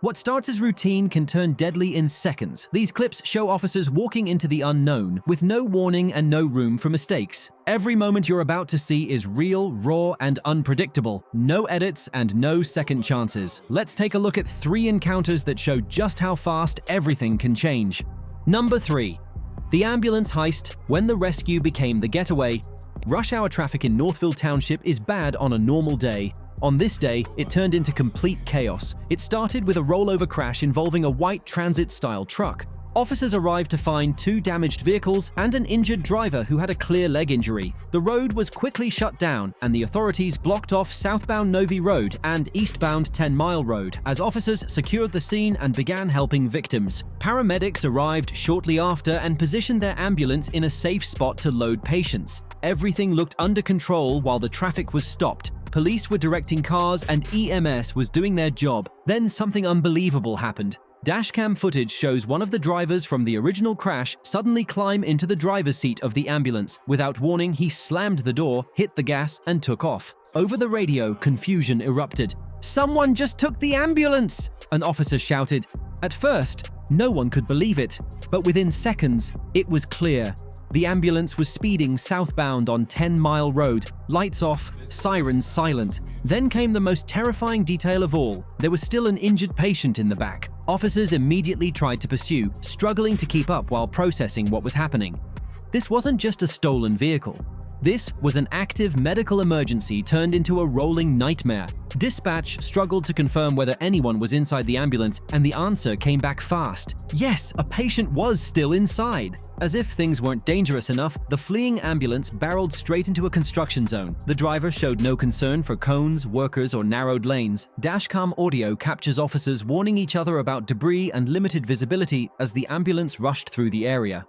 What starts as routine can turn deadly in seconds. These clips show officers walking into the unknown with no warning and no room for mistakes. Every moment you're about to see is real, raw, and unpredictable. No edits and no second chances. Let's take a look at 3 encounters that show just how fast everything can change. Number 3. The ambulance heist when the rescue became the getaway. Rush hour traffic in Northville Township is bad on a normal day. On this day, it turned into complete chaos. It started with a rollover crash involving a white transit-style truck. Officers arrived to find 2 damaged vehicles and an injured driver who had a clear leg injury. The road was quickly shut down, and the authorities blocked off southbound Novi Road and eastbound 10 Mile Road as officers secured the scene and began helping victims. Paramedics arrived shortly after and positioned their ambulance in a safe spot to load patients. Everything looked under control while the traffic was stopped. Police were directing cars and EMS was doing their job. Then something unbelievable happened. Dashcam footage shows one of the drivers from the original crash suddenly climb into the driver's seat of the ambulance. Without warning, he slammed the door, hit the gas, and took off. Over the radio, confusion erupted. "Someone just took the ambulance!" an officer shouted. At first, no one could believe it, but within seconds, it was clear. The ambulance was speeding southbound on 10 Mile Road, lights off, sirens silent. Then came the most terrifying detail of all. There was still an injured patient in the back. Officers immediately tried to pursue, struggling to keep up while processing what was happening. This wasn't just a stolen vehicle. This was an active medical emergency turned into a rolling nightmare. Dispatch struggled to confirm whether anyone was inside the ambulance, and the answer came back fast. Yes, a patient was still inside. As if things weren't dangerous enough, the fleeing ambulance barreled straight into a construction zone. The driver showed no concern for cones, workers, or narrowed lanes. Dashcam audio captures officers warning each other about debris and limited visibility as the ambulance rushed through the area.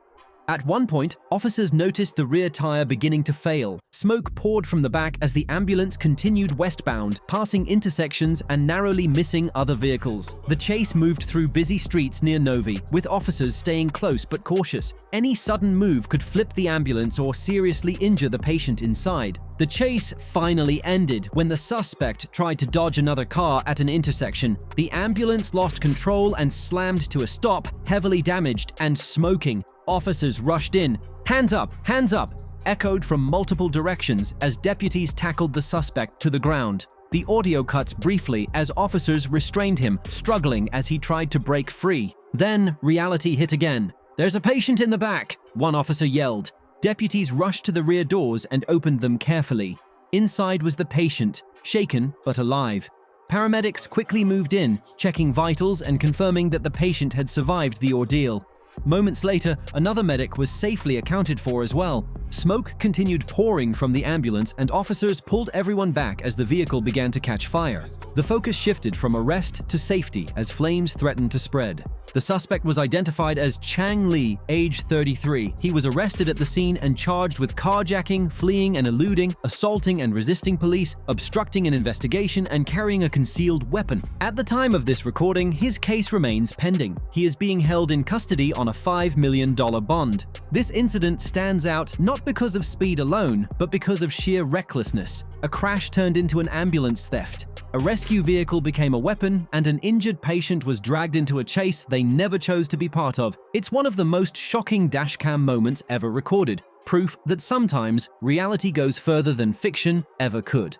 At one point, officers noticed the rear tire beginning to fail. Smoke poured from the back as the ambulance continued westbound, passing intersections and narrowly missing other vehicles. The chase moved through busy streets near Novi, with officers staying close but cautious. Any sudden move could flip the ambulance or seriously injure the patient inside. The chase finally ended when the suspect tried to dodge another car at an intersection. The ambulance lost control and slammed to a stop, heavily damaged and smoking. Officers rushed in. "Hands up! Hands up!" echoed from multiple directions as deputies tackled the suspect to the ground. The audio cuts briefly as officers restrained him, struggling as he tried to break free. Then reality hit again. "There's a patient in the back," one officer yelled. Deputies rushed to the rear doors and opened them carefully. Inside was the patient, shaken but alive. Paramedics quickly moved in, checking vitals and confirming that the patient had survived the ordeal. Moments later, another medic was safely accounted for as well. Smoke continued pouring from the ambulance and officers pulled everyone back as the vehicle began to catch fire. The focus shifted from arrest to safety as flames threatened to spread. The suspect was identified as Chang Li, age 33. He was arrested at the scene and charged with carjacking, fleeing and eluding, assaulting and resisting police, obstructing an investigation, and carrying a concealed weapon. At the time of this recording, his case remains pending. He is being held in custody on a $5 million bond. This incident stands out not because of speed alone, but because of sheer recklessness. A crash turned into an ambulance theft. A rescue vehicle became a weapon, and an injured patient was dragged into a chase they never chose to be part of. It's one of the most shocking dashcam moments ever recorded, proof that sometimes reality goes further than fiction ever could.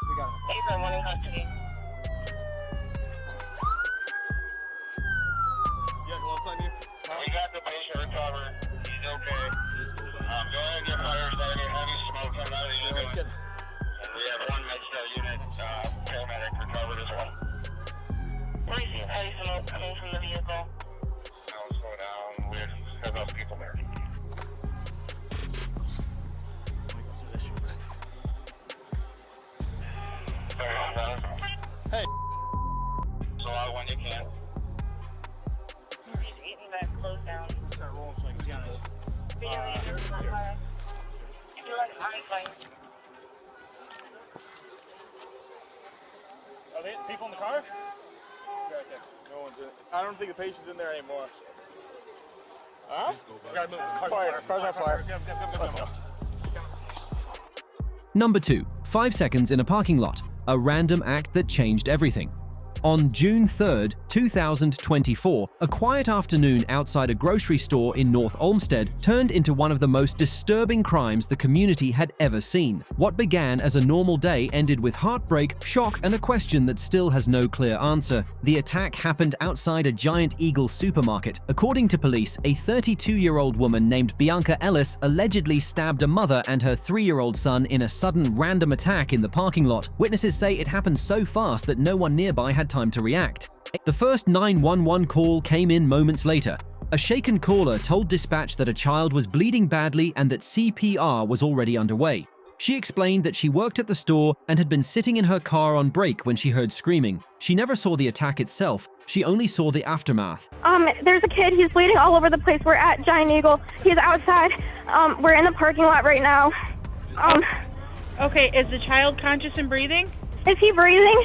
We got the patient recovered. He's okay. Go ahead and get fires out of here. Heavy smoke coming out of the unit. And we have one med unit paramedic recovered as well. Where is he? Heavy smoke coming from the vehicle. Now let's go down. We have those people there. Hey. So out when you can. Close down. Start rolling so I can see this. Are they people in the car? Okay. No one's in. I don't think the patient's in there anymore. Huh? Gotta move. Car's on fire. Let's go. Number 2. 5 seconds in a parking lot. A random act that changed everything. On June 3rd, 2024, a quiet afternoon outside a grocery store in North Olmsted turned into one of the most disturbing crimes the community had ever seen. What began as a normal day ended with heartbreak, shock, and a question that still has no clear answer. The attack happened outside a Giant Eagle supermarket. According to police, a 32-year-old woman named Bianca Ellis allegedly stabbed a mother and her 3-year-old son in a sudden random attack in the parking lot. Witnesses say it happened so fast that no one nearby had time to react. The first 911 call came in moments later. A shaken caller told dispatch that a child was bleeding badly and that CPR was already underway. She explained that she worked at the store and had been sitting in her car on break when she heard screaming. She never saw the attack itself. She only saw the aftermath. There's a kid. He's bleeding all over the place. We're at Giant Eagle. He's outside. We're in the parking lot right now. Okay, is the child conscious and breathing? Is he breathing?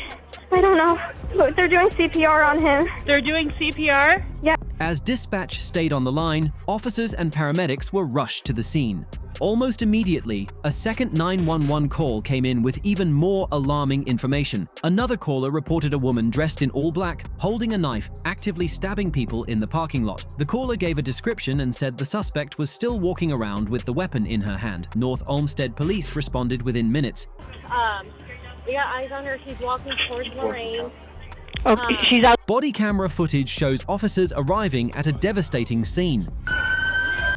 I don't know. But they're doing CPR on him. They're doing CPR? Yeah. As dispatch stayed on the line, officers and paramedics were rushed to the scene. Almost immediately, a second 911 call came in with even more alarming information. Another caller reported a woman dressed in all black, holding a knife, actively stabbing people in the parking lot. The caller gave a description and said the suspect was still walking around with the weapon in her hand. North Olmsted police responded within minutes. We got eyes on her. She's walking towards Lorraine. Okay, she's out. Body camera footage shows officers arriving at a devastating scene.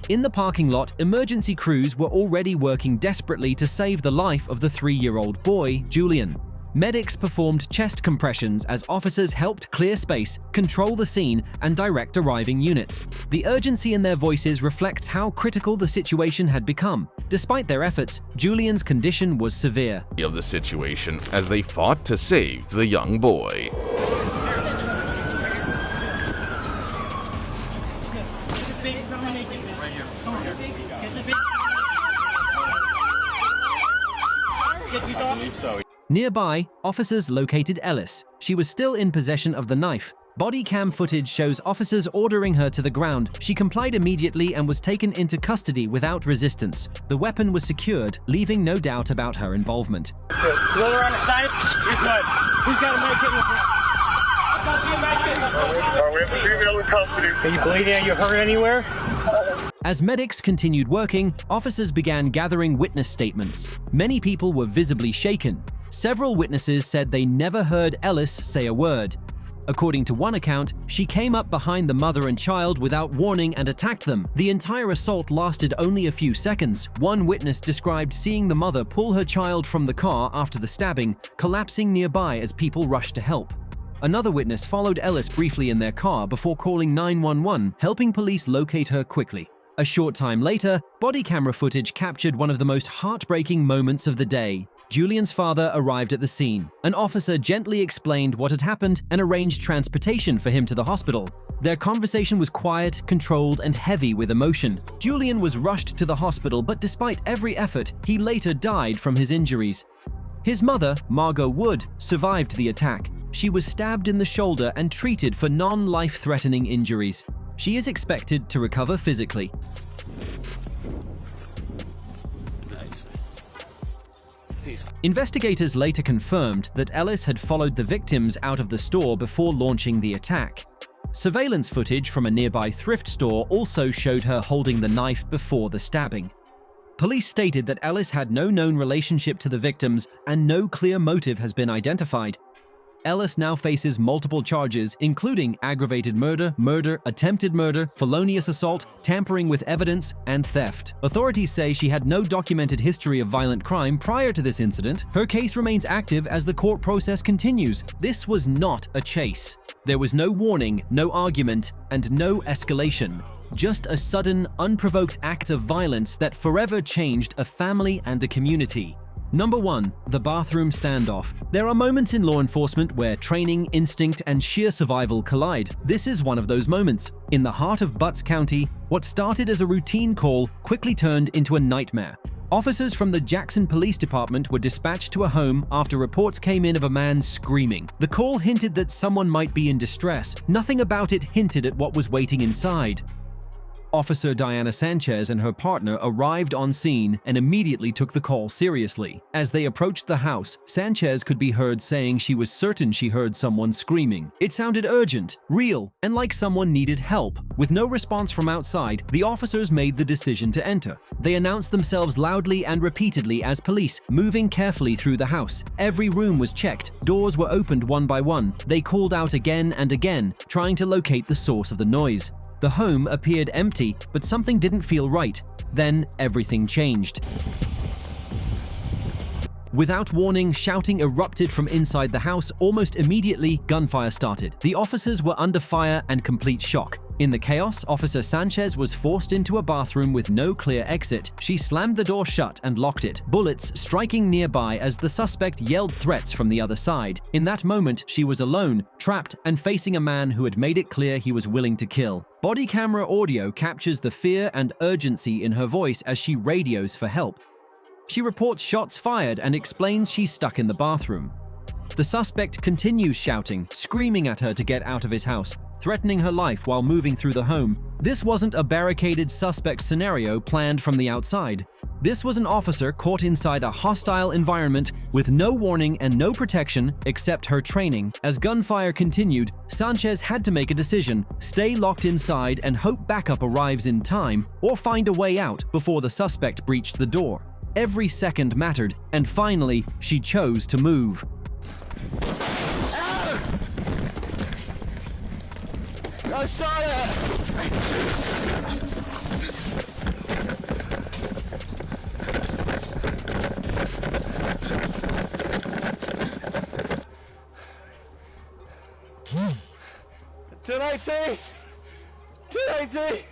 In the parking lot, emergency crews were already working desperately to save the life of the 3-year-old boy, Julian. Medics performed chest compressions as officers helped clear space, control the scene, and direct arriving units. The urgency in their voices reflects how critical the situation had become. Despite their efforts, Julian's condition was severe. Of the situation as they fought to save the young boy. Nearby, officers located Ellis. She was still in possession of the knife. Body cam footage shows officers ordering her to the ground. She complied immediately and was taken into custody without resistance. The weapon was secured, leaving no doubt about her involvement. Good. You over on the side? You're good. Who's got a med kit? We have a female in custody. Are you bleeding? Are you hurt anywhere? As medics continued working, officers began gathering witness statements. Many people were visibly shaken. Several witnesses said they never heard Ellis say a word. According to one account, she came up behind the mother and child without warning and attacked them. The entire assault lasted only a few seconds. One witness described seeing the mother pull her child from the car after the stabbing, collapsing nearby as people rushed to help. Another witness followed Ellis briefly in their car before calling 911, helping police locate her quickly. A short time later, body camera footage captured one of the most heartbreaking moments of the day. Julian's father arrived at the scene. An officer gently explained what had happened and arranged transportation for him to the hospital. Their conversation was quiet, controlled, and heavy with emotion. Julian was rushed to the hospital, but despite every effort, he later died from his injuries. His mother, Margot Wood, survived the attack. She was stabbed in the shoulder and treated for non-life-threatening injuries. She is expected to recover physically. Investigators later confirmed that Ellis had followed the victims out of the store before launching the attack. Surveillance footage from a nearby thrift store also showed her holding the knife before the stabbing. Police stated that Ellis had no known relationship to the victims and no clear motive has been identified. Ellis now faces multiple charges, including aggravated murder, attempted murder, felonious assault, tampering with evidence, and theft. Authorities say she had no documented history of violent crime prior to this incident. Her case remains active as the court process continues. This was not a chase. There was no warning, no argument, and no escalation. Just a sudden, unprovoked act of violence that forever changed a family and a community. Number 1. The bathroom standoff. There are moments in law enforcement where training, instinct, and sheer survival collide. This is one of those moments. In the heart of Butts County, what started as a routine call quickly turned into a nightmare. Officers from the Jackson Police Department were dispatched to a home after reports came in of a man screaming. The call hinted that someone might be in distress. Nothing about it hinted at what was waiting inside. Officer Diana Sanchez and her partner arrived on scene and immediately took the call seriously. As they approached the house, Sanchez could be heard saying she was certain she heard someone screaming. It sounded urgent, real, and like someone needed help. With no response from outside, the officers made the decision to enter. They announced themselves loudly and repeatedly as police, moving carefully through the house. Every room was checked, doors were opened one by one. They called out again and again, trying to locate the source of the noise. The home appeared empty, but something didn't feel right. Then everything changed. Without warning, shouting erupted from inside the house. Almost immediately, gunfire started. The officers were under fire and complete shock. In the chaos, Officer Sanchez was forced into a bathroom with no clear exit. She slammed the door shut and locked it, bullets striking nearby as the suspect yelled threats from the other side. In that moment, she was alone, trapped, and facing a man who had made it clear he was willing to kill. Body camera audio captures the fear and urgency in her voice as she radios for help. She reports shots fired and explains she's stuck in the bathroom. The suspect continues shouting, screaming at her to get out of his house, threatening her life while moving through the home. This wasn't a barricaded suspect scenario planned from the outside. This was an officer caught inside a hostile environment with no warning and no protection except her training. As gunfire continued, Sanchez had to make a decision: stay locked inside and hope backup arrives in time, or find a way out before the suspect breached the door. Every second mattered, and finally, she chose to move. I saw that! Did I say? Did I say?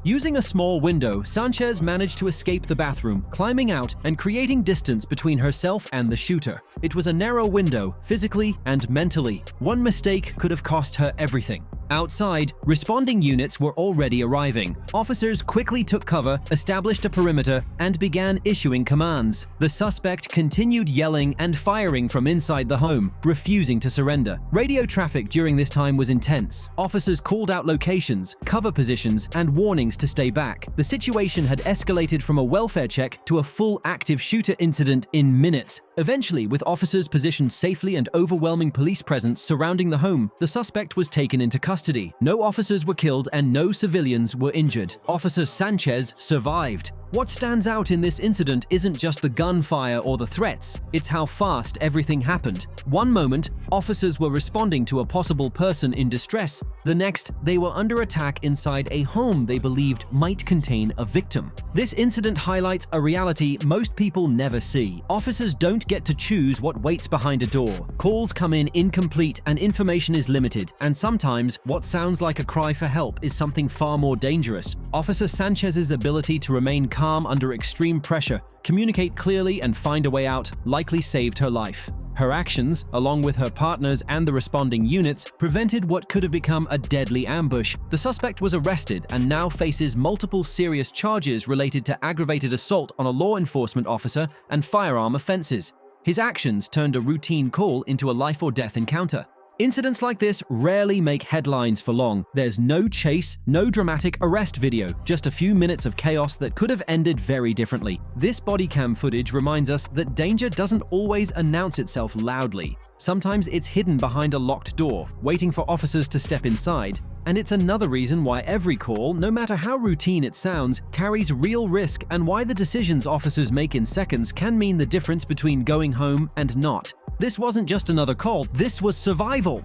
Using a small window, Sanchez managed to escape the bathroom, climbing out and creating distance between herself and the shooter. It was a narrow window, physically and mentally. One mistake could have cost her everything. Outside, responding units were already arriving. Officers quickly took cover, established a perimeter, and began issuing commands. The suspect continued yelling and firing from inside the home, refusing to surrender. Radio traffic during this time was intense. Officers called out locations, cover positions, and warnings to stay back. The situation had escalated from a welfare check to a full active shooter incident in minutes. Eventually, with officers positioned safely and overwhelming police presence surrounding the home, the suspect was taken into custody. No officers were killed and no civilians were injured. Officer Sanchez survived. What stands out in this incident isn't just the gunfire or the threats, it's how fast everything happened. One moment, officers were responding to a possible person in distress. The next, they were under attack inside a home they believed might contain a victim. This incident highlights a reality most people never see. Officers don't get to choose what waits behind a door. Calls come in incomplete and information is limited, and sometimes what sounds like a cry for help is something far more dangerous. Officer Sanchez's ability to remain calm under extreme pressure, communicate clearly, and find a way out likely saved her life. Her actions, along with her partners and the responding units, prevented what could have become a deadly ambush. The suspect was arrested and now faces multiple serious charges related to aggravated assault on a law enforcement officer and firearm offenses. His actions turned a routine call into a life-or-death encounter. Incidents like this rarely make headlines for long. There's no chase, no dramatic arrest video, just a few minutes of chaos that could have ended very differently. This body cam footage reminds us that danger doesn't always announce itself loudly. Sometimes it's hidden behind a locked door, waiting for officers to step inside. And it's another reason why every call, no matter how routine it sounds, carries real risk, and why the decisions officers make in seconds can mean the difference between going home and not. This wasn't just another call, this was survival.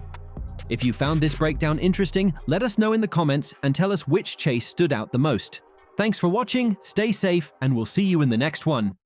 If you found this breakdown interesting, let us know in the comments and tell us which chase stood out the most. Thanks for watching, stay safe, and we'll see you in the next one.